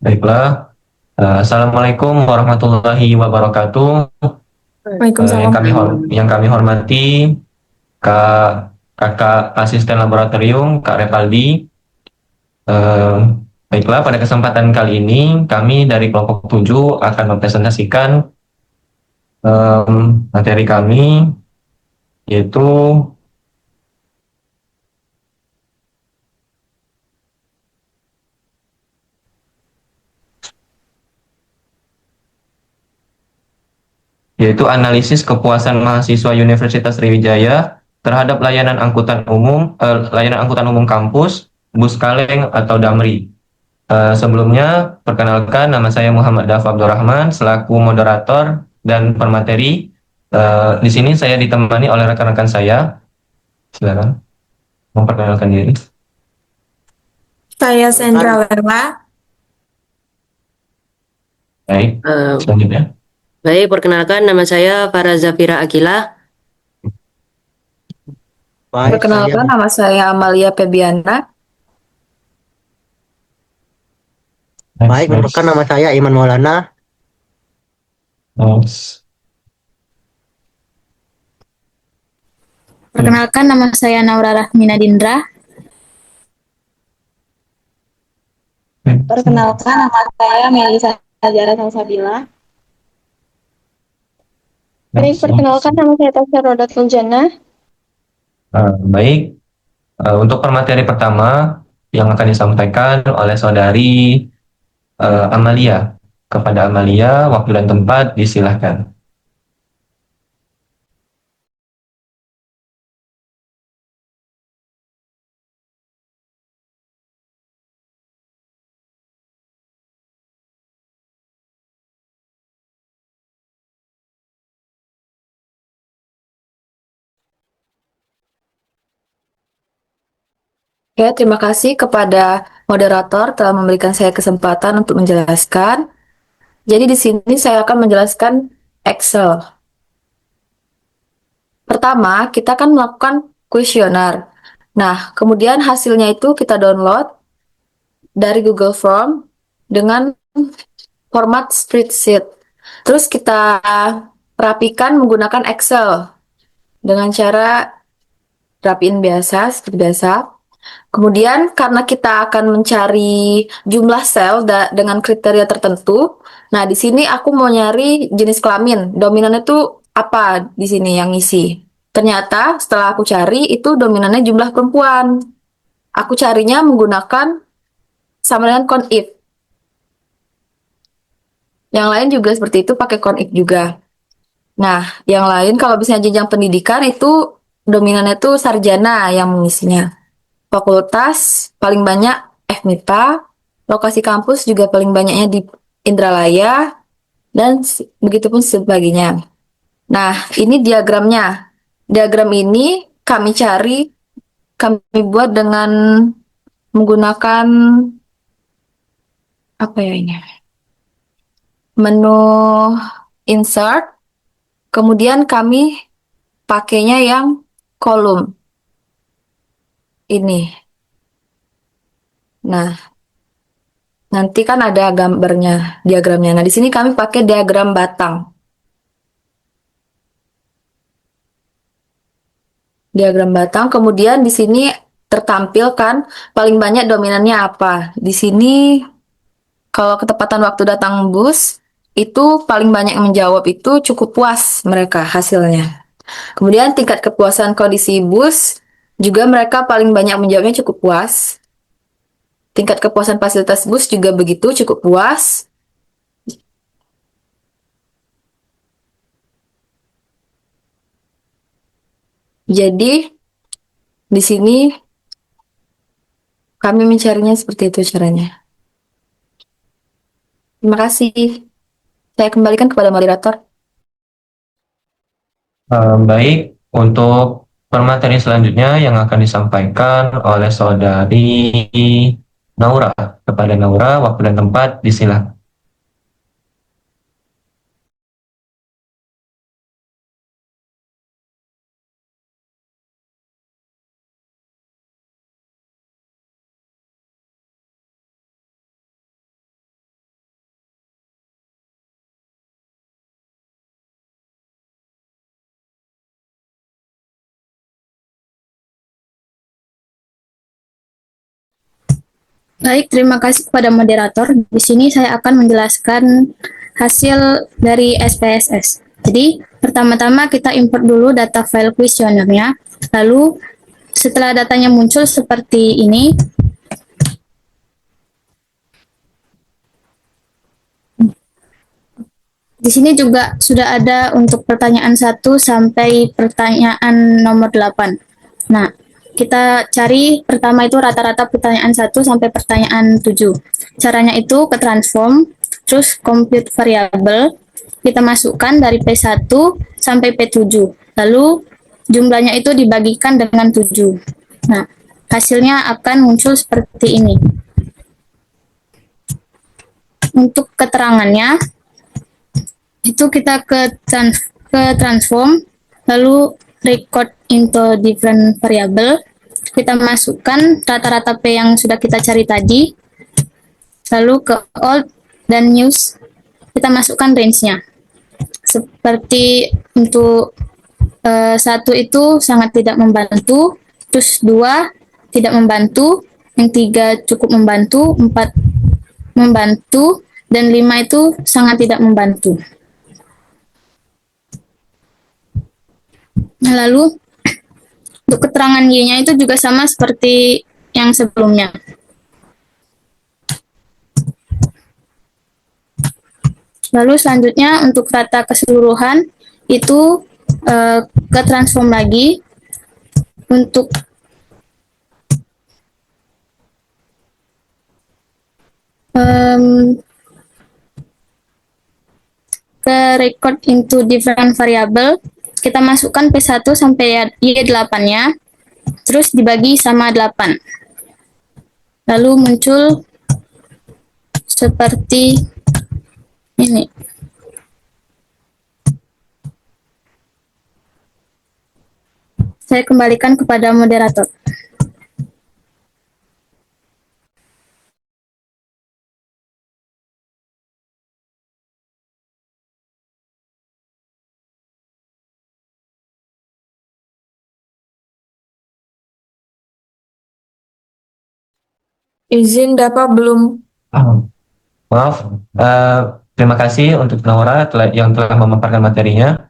Baiklah. Assalamualaikum warahmatullahi wabarakatuh. Waalaikumsalam. Yang kami hormati Kakak Asisten Laboratorium Kak Revaldi. Eh, Baiklah, pada kesempatan kali ini kami dari kelompok 7 akan mempresentasikan materi kami, yaitu analisis kepuasan mahasiswa Universitas Sriwijaya terhadap layanan angkutan umum kampus, bus kaleng atau Damri. Sebelumnya, perkenalkan nama saya Muhammad Daf Abdurrahman selaku moderator dan pemateri. Di sini saya ditemani oleh rekan-rekan saya. Silakan memperkenalkan diri. Saya Kan, Sandra Lerma. Baik, eh, selanjutnya. baik, perkenalkan nama saya Farah Zafira Akila. Baik, saya Perkenalkan, nama saya Amalia Febiana. Next, baik, perkenalkan nama next, saya Iman Maulana. next, next, Perkenalkan, nama saya Naura Rahmina Dindra. next, Perkenalkan, nama saya Melisa Najara Salsabila. next. Perkenalkan, nama saya Tasya Rodat Lunjana. Baik, untuk pemateri pertama yang akan disampaikan oleh saudari Amalia. Kepada Amalia, waktu dan tempat disilahkan. Ya, terima kasih kepada moderator telah memberikan saya kesempatan untuk menjelaskan. Jadi di sini saya akan menjelaskan Excel. Pertama, kita akan melakukan kuesioner. Nah, kemudian hasilnya itu kita download dari Google Form dengan format spreadsheet. Terus kita rapikan menggunakan Excel dengan cara rapiin biasa, seperti biasa. Kemudian karena kita akan mencari jumlah sel dengan kriteria tertentu, nah di sini aku mau nyari jenis kelamin. Dominannya itu apa di sini yang ngisi? Ternyata setelah aku cari itu dominannya jumlah perempuan. Aku carinya menggunakan sama dengan CONIF. Yang lain juga seperti itu pakai CONIF juga. Nah, yang lain kalau misalnya jenjang pendidikan itu dominannya itu sarjana yang mengisinya. Fakultas paling banyak FMIPA, lokasi kampus juga paling banyaknya di Indralaya, dan begitu pun sebagainya. Nah, ini diagramnya. Diagram ini kami buat dengan menggunakan apa ya ini? Menu insert, kemudian kami pakainya yang kolom ini. Nah, nanti kan ada gambarnya, diagramnya. Nah, di sini kami pakai diagram batang. Diagram batang, kemudian di sini tertampilkan paling banyak dominannya apa. Di sini kalau ketepatan waktu datang bus, itu paling banyak yang menjawab itu cukup puas mereka hasilnya. Kemudian tingkat kepuasan kondisi bus, juga mereka paling banyak menjawabnya cukup puas. Tingkat kepuasan fasilitas bus juga begitu cukup puas. Jadi di sini kami mencarinya seperti itu caranya. Terima kasih. Saya kembalikan kepada moderator. Baik, untuk pemateri selanjutnya yang akan disampaikan oleh saudari Naura. Kepada Naura, waktu dan tempat disilakan. Baik, terima kasih kepada moderator. Di sini saya akan menjelaskan hasil dari SPSS. Jadi, pertama-tama kita import dulu data file kuesionernya. Lalu, setelah datanya muncul seperti ini, di sini juga sudah ada untuk pertanyaan 1 sampai pertanyaan nomor 8. Nah, kita cari pertama itu rata-rata pertanyaan 1 sampai pertanyaan 7. Caranya itu ke transform, terus compute variable, kita masukkan dari P1 sampai P7. Lalu jumlahnya itu dibagikan dengan 7. Nah, hasilnya akan muncul seperti ini. Untuk keterangannya, itu kita ke transform, lalu record into different variable, kita masukkan rata-rata P yang sudah kita cari tadi, lalu ke old dan news, kita masukkan range-nya. Seperti untuk 1 itu sangat tidak membantu, terus 2 tidak membantu, yang 3 cukup membantu, 4 membantu, dan 5 itu sangat tidak membantu. Nah, lalu untuk keterangan Y-nya itu juga sama seperti yang sebelumnya. Lalu selanjutnya untuk rata keseluruhan itu ke transform lagi. Untuk ke record into different variable, kita masukkan P1 sampai Y8-nya, terus dibagi sama 8. Lalu muncul seperti ini. Saya kembalikan kepada moderator. Izin dapat belum? Maaf, terima kasih untuk Naura yang telah memaparkan materinya.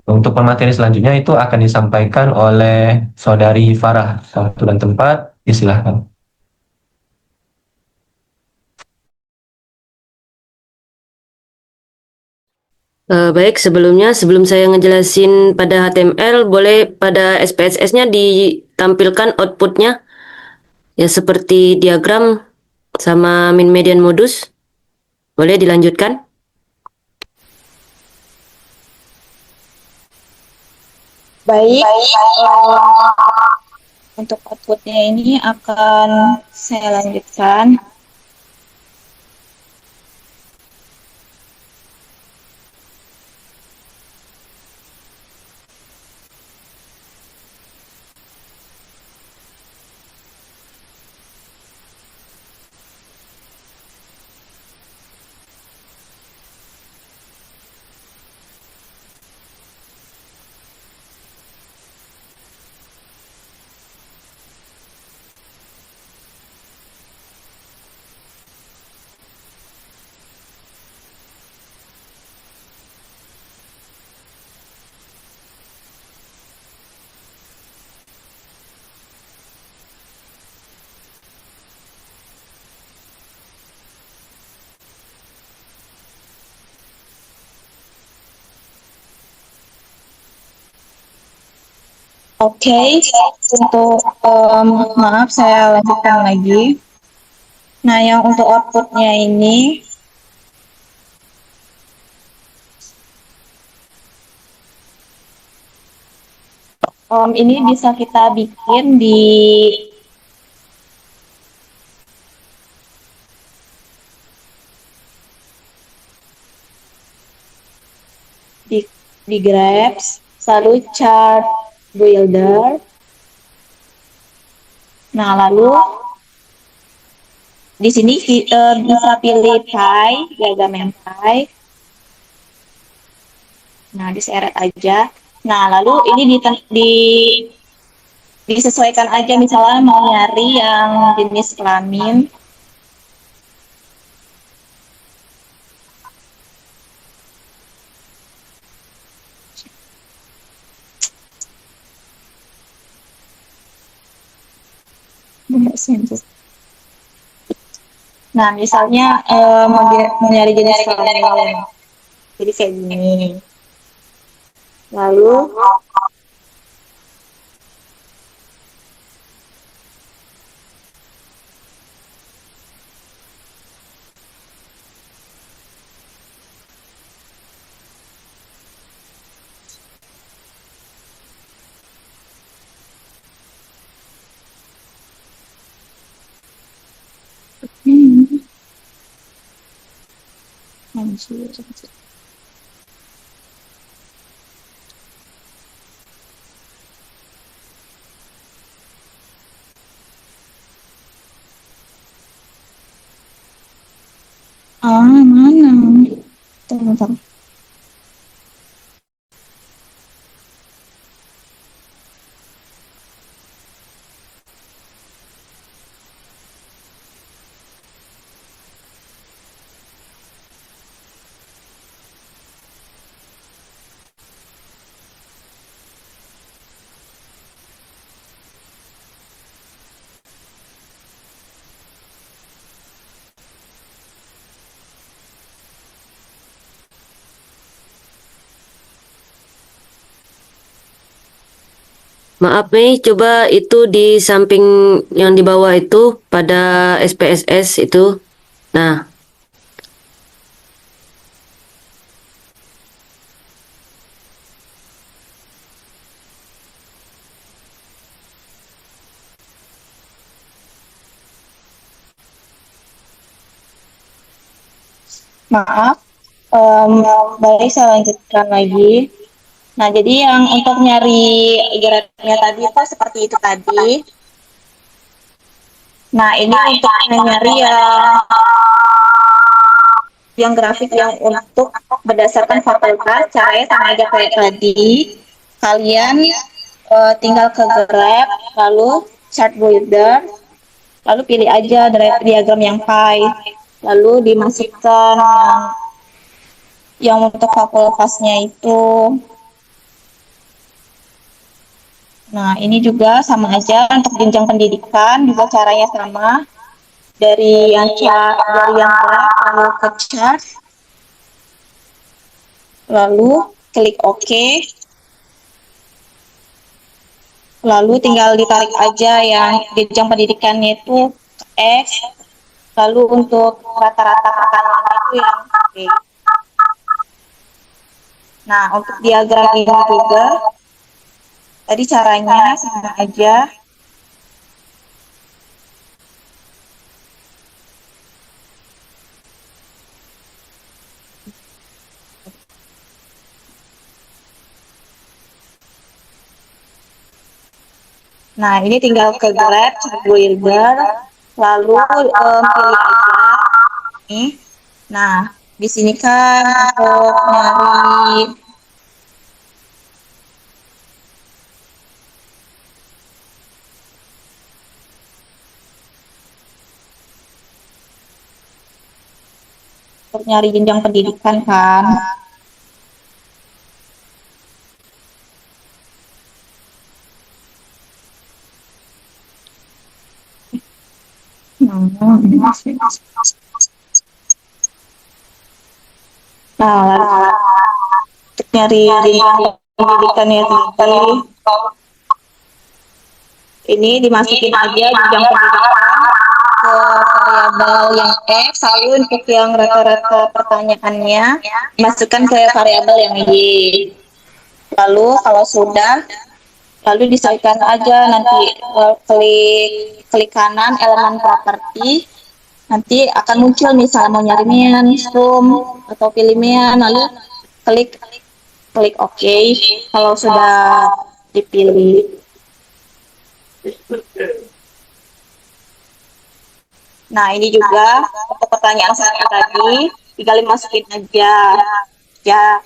Untuk pemateri selanjutnya itu akan disampaikan oleh Saudari Farah. Waktu dan tempat, disilahkan. Baik, sebelum saya ngejelasin pada HTML, boleh pada SPSS-nya ditampilkan outputnya, ya seperti diagram sama min median modus. Boleh dilanjutkan? Baik, untuk outputnya ini akan saya lanjutkan. Oke, untuk maaf saya lanjutkan lagi. Nah, yang untuk outputnya ini ini bisa kita bikin di Graph, lalu chart builder. Nah, lalu di sini bisa pilih pie, diagram yang pie. Nah, diseret aja. Nah, lalu ini disesuaikan aja, misalnya mau nyari yang jenis kelamin. Nah, misalnya mau nyari jenis kelamin. Jadi kayak gini. Lalu mana? Bentar. Maaf Mei, coba itu di samping yang di bawah itu pada SPSS itu. Nah, Maaf, balik saya lanjutkan lagi. Nah, jadi yang untuk nyari geraknya tadi itu seperti itu tadi. Nah, ini untuk nyari yang grafik yang untuk berdasarkan fakultas, caranya sama aja kayak tadi. Kalian tinggal ke Grab, lalu chart builder, lalu pilih aja diagram yang pie, lalu dimasukkan yang untuk fakultasnya itu. Nah, ini juga sama aja untuk jenjang pendidikan, juga caranya sama. Dari yang lab, lalu ke chart, lalu klik OK, lalu tinggal ditarik aja yang jenjang pendidikannya itu X, lalu untuk rata-rata pertanyaannya itu yang B. Nah, untuk diagram ini juga tadi caranya sama aja. Nah, ini tinggal ke Grab, builder, lalu pilih aja nih. Nah, di sini kan untuk nyari jenjang pendidikan kan. Nah, lalu untuk nyari jenjang pendidikannya tadi, ini dimasukin aja jenjang pendidikan ke variabel yang X, lalu untuk yang rata-rata pertanyaannya masukkan ke variabel yang Y. Lalu kalau sudah, lalu disesuaikan aja nanti klik kanan elemen properti, nanti akan muncul misalnya mau nyari mean, zoom, atau pilih mean, lalu klik OK kalau sudah dipilih. Nah, ini juga untuk pertanyaan saya tadi, tinggal dimasukin aja. Ya,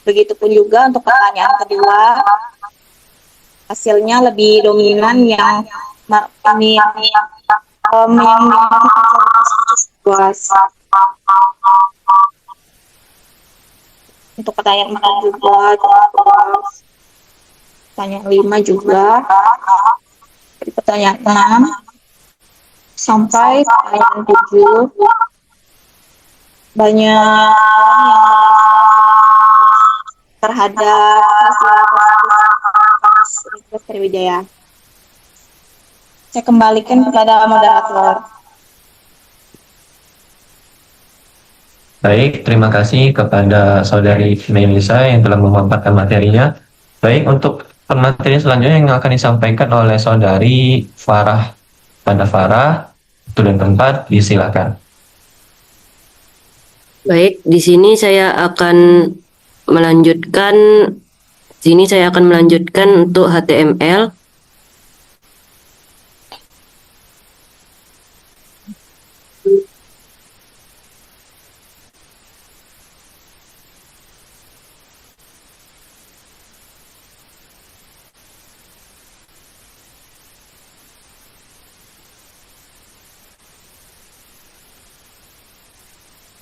begitupun juga untuk pertanyaan kedua, hasilnya lebih dominan yang ini yang luas. Untuk pertanyaan 4 juga, pertanyaan 5 juga, pertanyaan 6. sampai halaman 7 banyak yang terhadap hasil kampus Universitas Sriwijaya. Saya kembalikan kepada moderator. Baik, terima kasih kepada Saudari Melisa yang telah memaparkan materinya. Baik, untuk materi selanjutnya yang akan disampaikan oleh Saudari Farah. Pada Farah, waktu dan tempat, disilakan. Baik, di sini saya akan melanjutkan untuk HTML.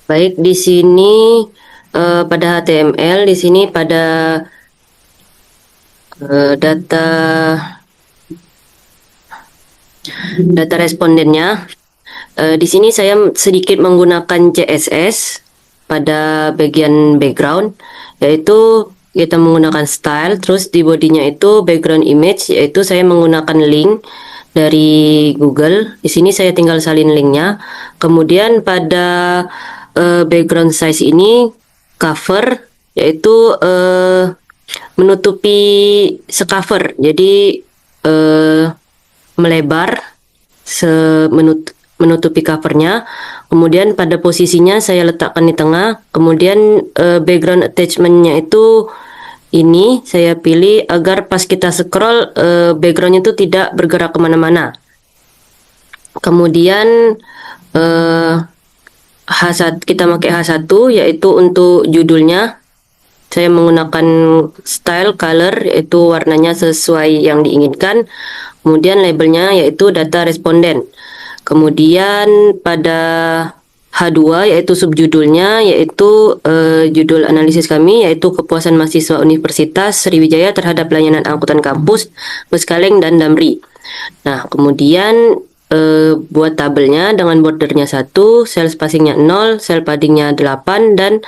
Baik, di sini pada HTML, di sini pada data respondennya. Di sini saya sedikit menggunakan CSS pada bagian background, yaitu kita menggunakan style, terus di bodinya itu background image, yaitu saya menggunakan link dari Google. Di sini saya tinggal salin linknya. Kemudian pada background size ini cover, yaitu menutupi secover, jadi melebar menutupi covernya. Kemudian pada posisinya saya letakkan di tengah. Kemudian background attachmentnya itu ini saya pilih agar pas kita scroll backgroundnya itu tidak bergerak kemana-mana. Kemudian kita pakai H1, yaitu untuk judulnya saya menggunakan style color, yaitu warnanya sesuai yang diinginkan. Kemudian labelnya yaitu data responden. Kemudian pada H2 yaitu subjudulnya, yaitu judul analisis kami yaitu kepuasan mahasiswa Universitas Sriwijaya terhadap layanan angkutan kampus, Buskaleng dan Damri. Nah, kemudian buat tabelnya dengan bordernya 1, cell spacingnya 0, cell paddingnya 8, dan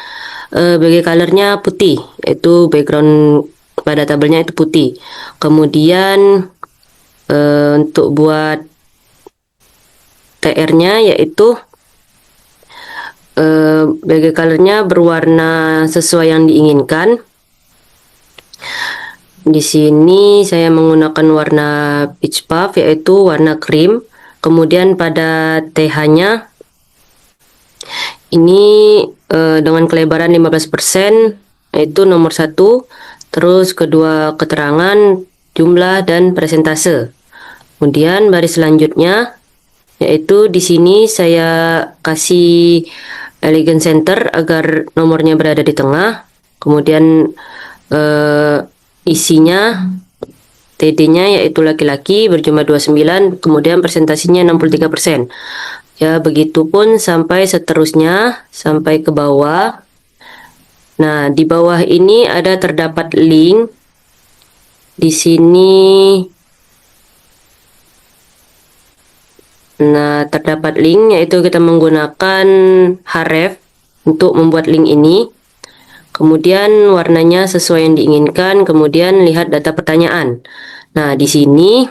bagai colornya putih, yaitu background pada tabelnya itu putih. Kemudian untuk buat TR-nya yaitu bagai colornya berwarna sesuai yang diinginkan. Di sini saya menggunakan warna peach puff, yaitu warna krim. Kemudian pada TH-nya ini dengan kelebaran 15%, yaitu nomor 1. Terus kedua keterangan, jumlah dan persentase. Kemudian baris selanjutnya yaitu di sini saya kasih elegant center agar nomornya berada di tengah. Kemudian isinya TD-nya yaitu laki-laki berjumlah 29, kemudian presentasinya 63%. Ya, begitupun sampai seterusnya sampai ke bawah. Nah, di bawah ini terdapat link. Di sini terdapat link, yaitu kita menggunakan href untuk membuat link ini. Kemudian warnanya sesuai yang diinginkan. Kemudian lihat data pertanyaan. Nah, di sini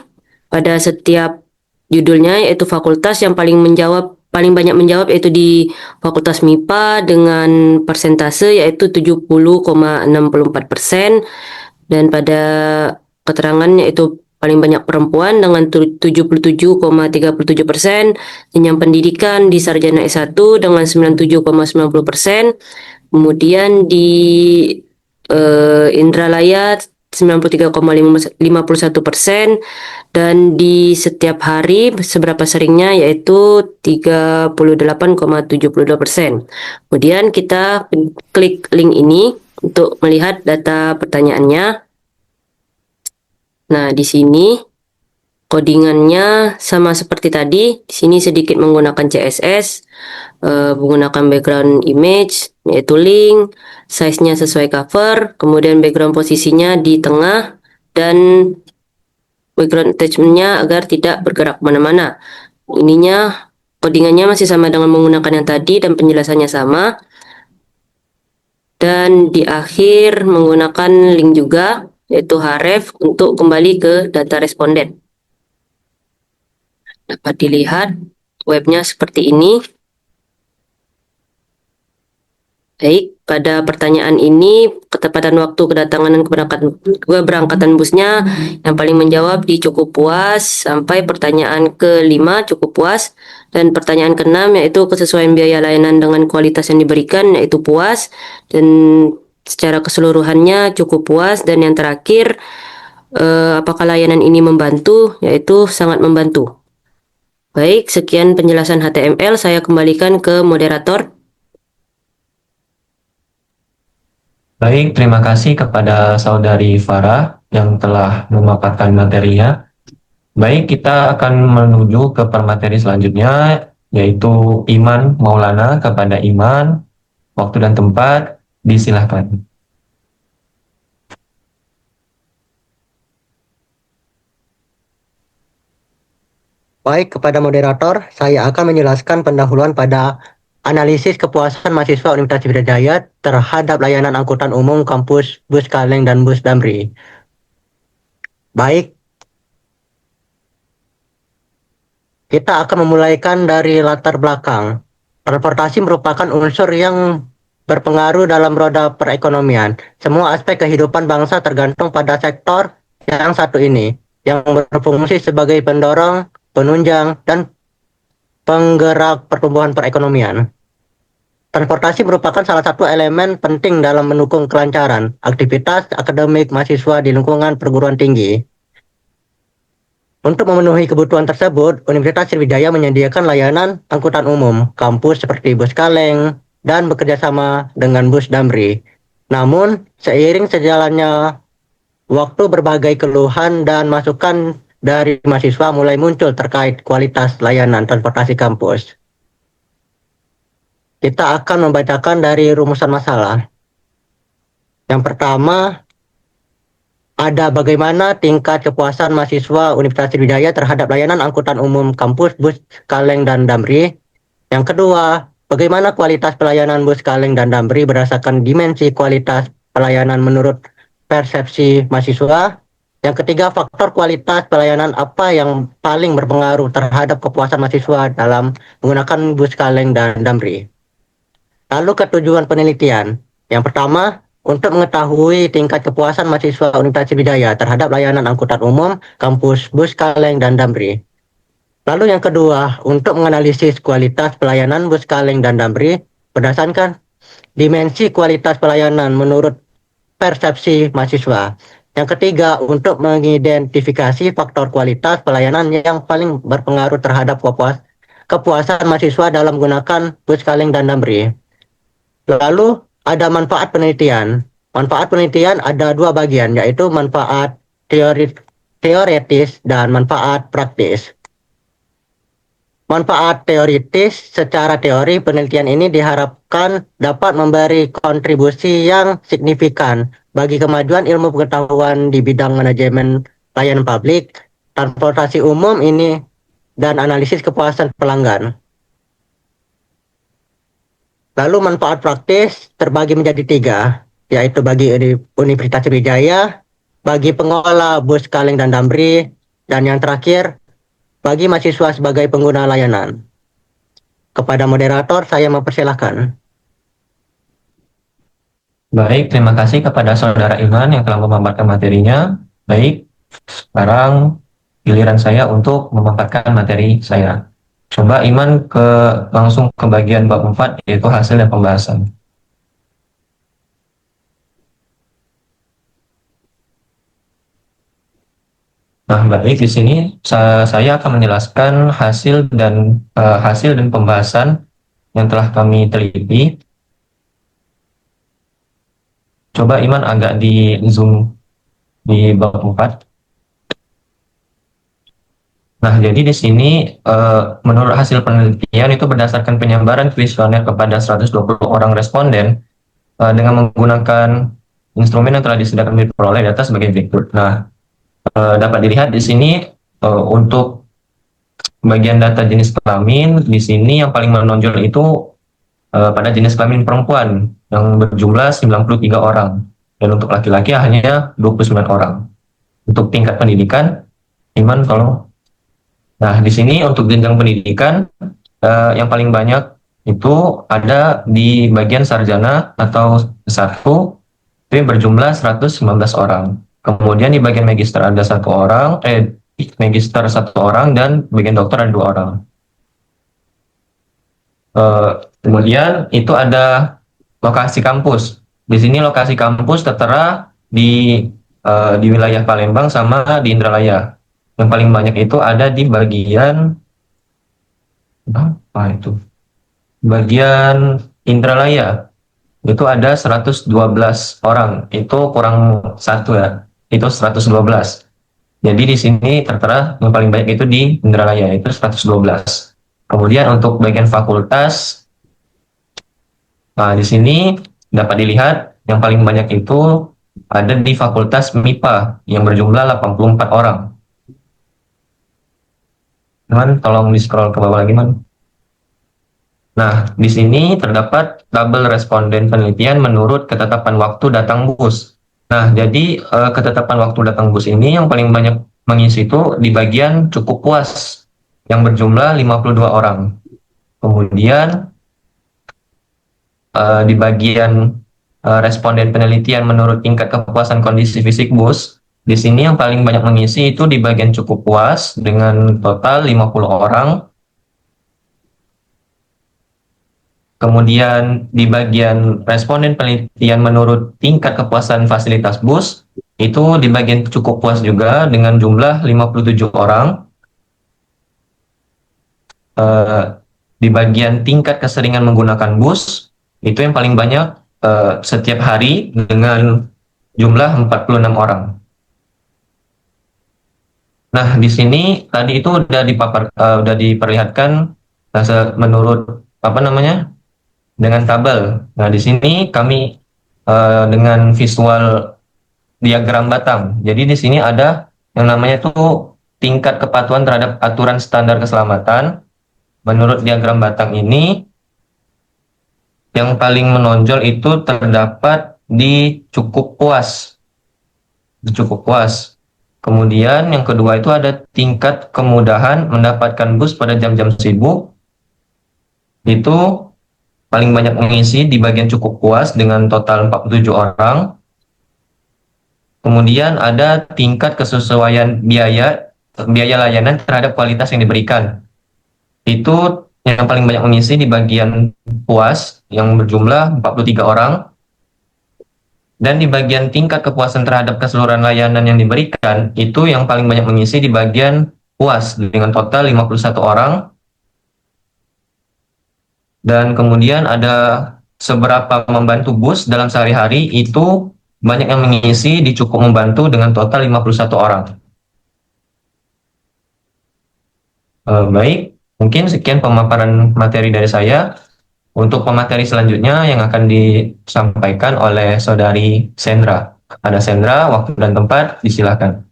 pada setiap judulnya yaitu fakultas yang paling banyak menjawab yaitu di Fakultas MIPA dengan persentase yaitu 70,64%, dan pada keterangannya itu paling banyak perempuan dengan 77,37%, jenjang pendidikan di sarjana S1 dengan 97,90%, kemudian di Indralaya 93,51%, dan di setiap hari seberapa seringnya yaitu 38,72%. Kemudian kita klik link ini untuk melihat data pertanyaannya. Nah, di sini codingannya sama seperti tadi. Di sini sedikit menggunakan CSS, menggunakan background image yaitu link, size-nya sesuai cover, kemudian background posisinya di tengah, dan background attachment-nya agar tidak bergerak kemana-mana. ininya codingannya masih sama dengan menggunakan yang tadi dan penjelasannya sama. Dan di akhir menggunakan link juga, yaitu href untuk kembali ke data responden. Dapat dilihat webnya seperti ini. Baik, pada pertanyaan ini, ketepatan waktu kedatangan dan keberangkatan busnya yang paling menjawab di cukup puas, sampai pertanyaan ke-5 cukup puas, dan pertanyaan ke-6 yaitu kesesuaian biaya layanan dengan kualitas yang diberikan yaitu puas, dan secara keseluruhannya cukup puas, dan yang terakhir apakah layanan ini membantu, yaitu sangat membantu. Baik, sekian penjelasan HTML, saya kembalikan ke moderator. Baik, terima kasih kepada Saudari Farah yang telah memaparkan materinya. Baik, kita akan menuju ke permateri selanjutnya, yaitu Iman Maulana. Kepada Iman, waktu dan tempat, disilahkan. Baik, kepada moderator, saya akan menjelaskan pendahuluan pada analisis kepuasan mahasiswa Universitas Sriwijaya terhadap layanan angkutan umum kampus Bus Kaleng dan Bus Damri. Baik, kita akan memulaikan dari latar belakang. Transportasi merupakan unsur yang berpengaruh dalam roda perekonomian. Semua aspek kehidupan bangsa tergantung pada sektor yang satu ini, yang berfungsi sebagai pendorong, penunjang, dan penggerak pertumbuhan perekonomian. Transportasi merupakan salah satu elemen penting dalam mendukung kelancaran aktivitas akademik mahasiswa di lingkungan perguruan tinggi. Untuk memenuhi kebutuhan tersebut, Universitas Sriwijaya menyediakan layanan angkutan umum kampus seperti Bus Kaleng dan bekerjasama dengan Bus Damri. Namun, seiring sejalannya waktu, berbagai keluhan dan masukan dari mahasiswa mulai muncul terkait kualitas layanan transportasi kampus. Kita akan membacakan dari rumusan masalah. Yang pertama, ada bagaimana tingkat kepuasan mahasiswa Universitas Sriwijaya terhadap layanan angkutan umum kampus Bus Kaleng dan Damri. Yang kedua, bagaimana kualitas pelayanan Bus Kaleng dan Damri berdasarkan dimensi kualitas pelayanan menurut persepsi mahasiswa. Yang ketiga, faktor kualitas pelayanan apa yang paling berpengaruh terhadap kepuasan mahasiswa dalam menggunakan Bus Kaleng dan Damri. Lalu ketujuan penelitian. Yang pertama, untuk mengetahui tingkat kepuasan mahasiswa Universitas Sriwijaya terhadap layanan angkutan umum kampus Bus Kaleng dan Damri. Lalu yang kedua, untuk menganalisis kualitas pelayanan Bus Kaleng dan Damri berdasarkan dimensi kualitas pelayanan menurut persepsi mahasiswa. Yang ketiga, untuk mengidentifikasi faktor kualitas pelayanan yang paling berpengaruh terhadap kepuasan mahasiswa dalam menggunakan Bus Kaleng dan Damri. Lalu ada manfaat penelitian. Manfaat penelitian ada dua bagian, yaitu manfaat teoretis dan manfaat praktis. Manfaat teoritis, secara teori penelitian ini diharapkan dapat memberi kontribusi yang signifikan bagi kemajuan ilmu pengetahuan di bidang manajemen layanan publik, transportasi umum ini, dan analisis kepuasan pelanggan. Lalu manfaat praktis terbagi menjadi tiga, yaitu bagi Universitas Sriwijaya, bagi pengelola Bus Kaleng dan Damri, dan yang terakhir, bagi mahasiswa sebagai pengguna layanan. Kepada moderator, saya mempersilahkan. Baik, terima kasih kepada Saudara Iman yang telah memaparkan materinya. Baik, sekarang giliran saya untuk memaparkan materi saya. Coba Iman langsung ke bagian bab 4, yaitu hasil dan pembahasan. Nah, baik, di sini saya akan menjelaskan hasil dan pembahasan yang telah kami teliti. Coba Iman agak di zoom di bab 4. Nah, jadi di sini menurut hasil penelitian itu berdasarkan penyebaran kuesioner kepada 120 orang responden dengan menggunakan instrumen yang telah disediakan diperoleh data sebagai berikut. Nah, dapat dilihat di sini untuk bagian data jenis kelamin, di sini yang paling menonjol itu pada jenis kelamin perempuan yang berjumlah 93 orang. Dan untuk laki-laki hanya 29 orang. Untuk tingkat pendidikan, Iman tolong. Nah, di sini untuk jenjang pendidikan yang paling banyak itu ada di bagian sarjana atau S1 itu yang berjumlah 119 orang. Kemudian di bagian magister ada magister 1 orang dan bagian dokter ada 2 orang. Kemudian itu ada lokasi kampus. Di sini lokasi kampus tertera di wilayah Palembang sama di Indralaya. Yang paling banyak itu ada di bagian apa itu? Bagian Indralaya. Itu ada 112 orang. Itu kurang 1 ya. Itu 112. Jadi di sini tertera yang paling banyak itu di Indralaya, itu 112. Kemudian untuk bagian fakultas, nah di sini dapat dilihat yang paling banyak itu ada di Fakultas MIPA yang berjumlah 84 orang. Man, tolong di scroll ke bawah lagi, Man. Nah, di sini terdapat tabel responden penelitian menurut ketetapan waktu datang bus. Nah, jadi ketetapan waktu datang bus ini yang paling banyak mengisi itu di bagian cukup puas yang berjumlah 52 orang. Kemudian di bagian responden penelitian menurut tingkat kepuasan kondisi fisik bus, di sini yang paling banyak mengisi itu di bagian cukup puas dengan total 50 orang. Kemudian di bagian responden penelitian menurut tingkat kepuasan fasilitas bus, itu di bagian cukup puas juga dengan jumlah 57 orang. Di bagian tingkat keseringan menggunakan bus, itu yang paling banyak setiap hari dengan jumlah 46 orang. Nah, di sini tadi itu udah diperlihatkan menurut dengan tabel. Nah, di sini kami dengan visual diagram batang. Jadi di sini ada yang namanya tuh tingkat kepatuhan terhadap aturan standar keselamatan. Menurut diagram batang ini, yang paling menonjol itu terdapat di cukup puas. Di cukup puas. Kemudian yang kedua itu ada tingkat kemudahan mendapatkan bus pada jam-jam sibuk. Itu paling banyak mengisi di bagian cukup puas dengan total 47 orang. Kemudian ada tingkat kesesuaian biaya layanan terhadap kualitas yang diberikan. Itu yang paling banyak mengisi di bagian puas yang berjumlah 43 orang. Dan di bagian tingkat kepuasan terhadap keseluruhan layanan yang diberikan, itu yang paling banyak mengisi di bagian puas dengan total 51 orang. Dan kemudian ada seberapa membantu bus dalam sehari-hari, itu banyak yang mengisi di cukup membantu dengan total 51 orang. Baik, mungkin sekian pemaparan materi dari saya. Untuk pemateri selanjutnya yang akan disampaikan oleh Saudari Sendra. Ada Sendra, waktu dan tempat, disilakan.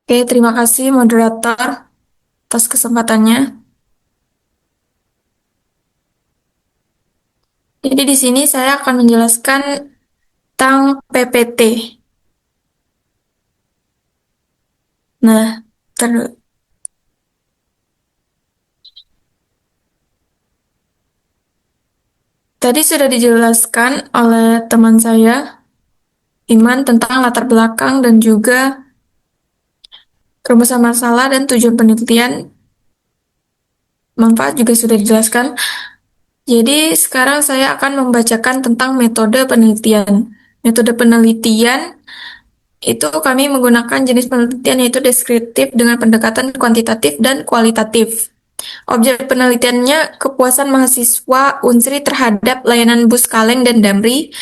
Oke, terima kasih moderator atas kesempatannya. Jadi di sini saya akan menjelaskan tentang PPT. Nah, tadi sudah dijelaskan oleh teman saya, Iman, tentang latar belakang dan juga rumusan masalah dan tujuan penelitian. Manfaat juga sudah dijelaskan. Jadi sekarang saya akan membacakan tentang metode penelitian. Metode penelitian itu kami menggunakan jenis penelitian yaitu deskriptif dengan pendekatan kuantitatif dan kualitatif. Objek penelitiannya kepuasan mahasiswa Unsri terhadap layanan bus kaleng dan damri.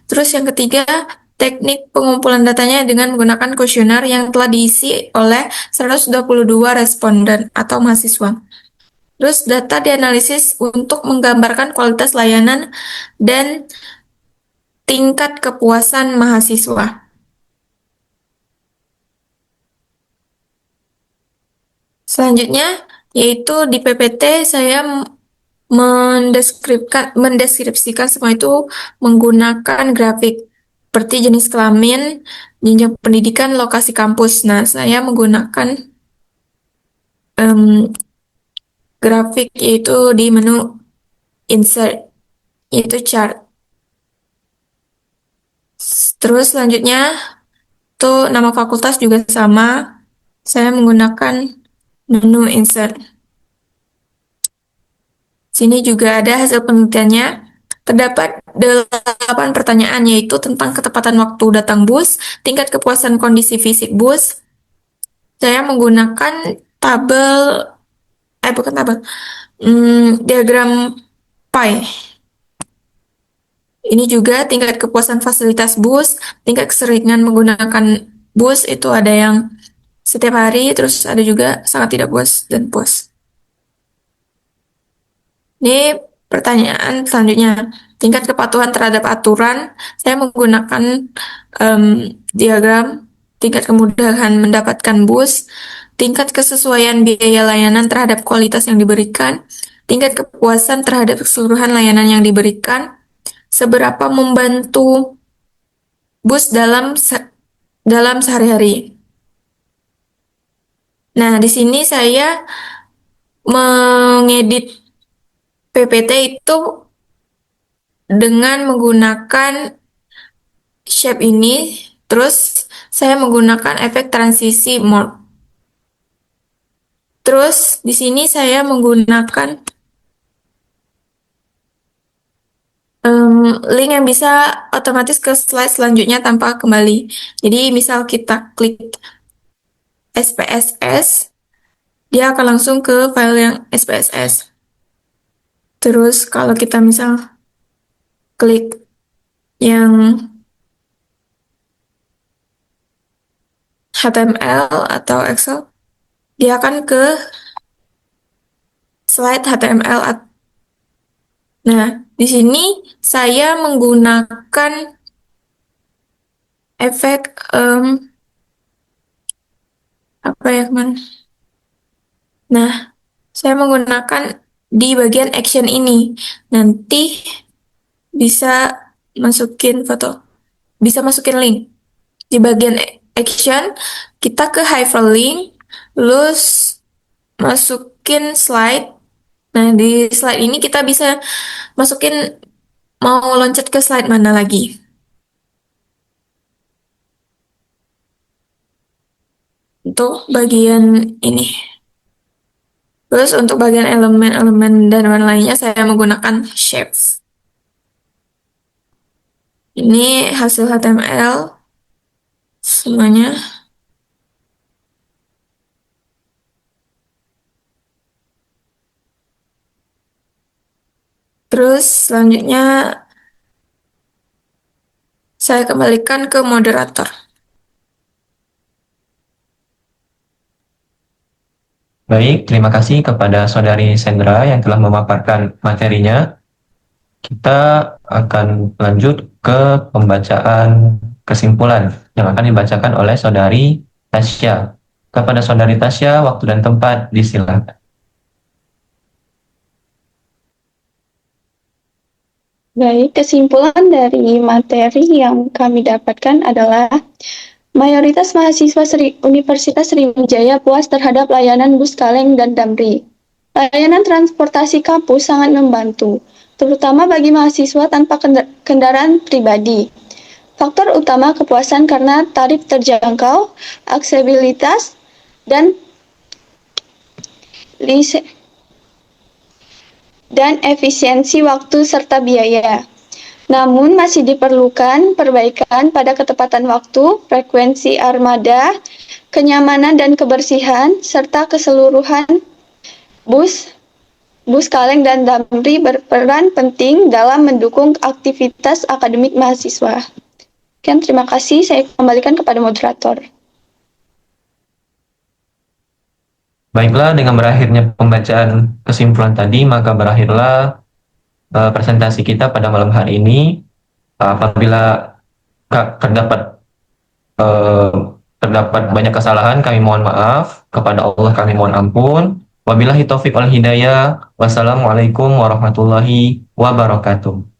Terus yang ketiga, teknik pengumpulan datanya dengan menggunakan kuesioner yang telah diisi oleh 122 responden atau mahasiswa. Terus data dianalisis untuk menggambarkan kualitas layanan dan tingkat kepuasan mahasiswa. Selanjutnya, yaitu di PPT saya mendeskripsikan semua itu menggunakan grafik seperti jenis kelamin, jenjang pendidikan, lokasi kampus. Nah, saya menggunakan grafik yaitu di menu insert, yaitu chart. Terus selanjutnya, tuh nama fakultas juga sama. Saya menggunakan menu insert. Sini juga ada hasil penelitiannya. Terdapat 8 pertanyaan, yaitu tentang ketepatan waktu datang bus, tingkat kepuasan kondisi fisik bus. Saya menggunakan diagram pie. Ini juga tingkat kepuasan fasilitas bus, tingkat keseringan menggunakan bus, itu ada yang setiap hari, terus ada juga sangat tidak puas dan puas. Ini pertanyaan selanjutnya, tingkat kepatuhan terhadap aturan. Saya menggunakan diagram tingkat kemudahan mendapatkan bus, tingkat kesesuaian biaya layanan terhadap kualitas yang diberikan, tingkat kepuasan terhadap keseluruhan layanan yang diberikan, seberapa membantu bus dalam sehari-hari. Nah, di sini saya mengedit PPT itu dengan menggunakan shape ini, terus saya menggunakan efek transisi mode. Terus di sini saya menggunakan link yang bisa otomatis ke slide selanjutnya tanpa kembali. Jadi misal kita klik SPSS, dia akan langsung ke file yang SPSS. Terus kalau kita misal klik yang HTML atau Excel, dia akan ke slide HTML. Nah, di sini saya menggunakan efek Nah, saya menggunakan di bagian action ini. Nanti bisa masukin foto, bisa masukin link. Di bagian action, kita ke hyperlink, terus masukin slide. Nah, di slide ini kita bisa masukin mau loncat ke slide mana lagi. Untuk bagian ini. Terus untuk bagian elemen-elemen dan lain-lainnya saya menggunakan shapes. Ini hasil HTML semuanya. Terus selanjutnya saya kembalikan ke moderator. Baik, terima kasih kepada Saudari Sandra yang telah memaparkan materinya. Kita akan lanjut ke pembacaan kesimpulan yang akan dibacakan oleh Saudari Tasya. Kepada Saudari Tasya, waktu dan tempat disilakan. Baik, kesimpulan dari materi yang kami dapatkan adalah mayoritas mahasiswa Universitas Sriwijaya puas terhadap layanan bus kaleng dan damri. Layanan transportasi kampus sangat membantu, terutama bagi mahasiswa tanpa kendaraan pribadi. Faktor utama kepuasan karena tarif terjangkau, aksesibilitas, dan efisiensi waktu serta biaya. Namun masih diperlukan perbaikan pada ketepatan waktu, frekuensi armada, kenyamanan dan kebersihan, serta keseluruhan Bus Kaleng dan Damri berperan penting dalam mendukung aktivitas akademik mahasiswa. Sekian, terima kasih. Saya kembalikan kepada moderator. Baiklah, dengan berakhirnya pembacaan kesimpulan tadi, maka berakhirlah presentasi kita pada malam hari ini. Apabila terdapat banyak kesalahan, kami mohon maaf. Kepada Allah kami mohon ampun. Wabillahi taufiq wal hidayah. Wassalamualaikum warahmatullahi wabarakatuh.